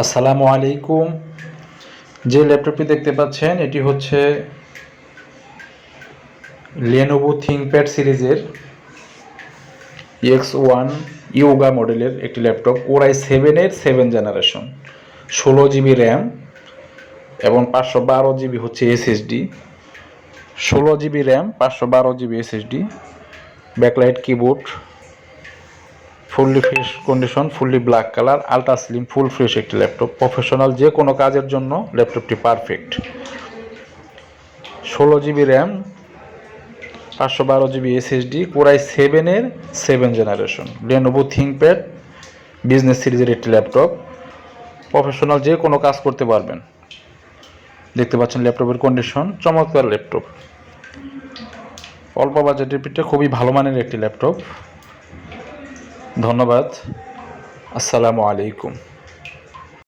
আসসালামু আলাইকুম। যে ল্যাপটপটি দেখতে পাচ্ছেন এটি হচ্ছে Lenovo ThinkPad সিরিজের X1 ইয়োগা মডেলের একটি laptop. Core i7 7 generation, 16 GB RAM এবং 512 GB হচ্ছে SSD। 16 GB RAM, 512 GB SSD, backlight keyboard, fully fresh condition, fully black colour, ultra slim, full fresh একটি ল্যাপটপ। প্রফেশনাল যে কোনো কাজের জন্য ল্যাপটপটি perfect. 16 GB RAM, 512 GB SSD, Core i7 7 generation, Lenovo ThinkPad business সিরিজের একটি laptop. Professional যে কোনো কাজ করতে পারবেন। দেখতে পাচ্ছেন ল্যাপটপের কন্ডিশন, চমৎকার ল্যাপটপ। অল্প বাজেটের পিঠে খুবই ভালো মানের একটি ল্যাপটপ। ধন্যবাদ। আসসালামু আলাইকুম।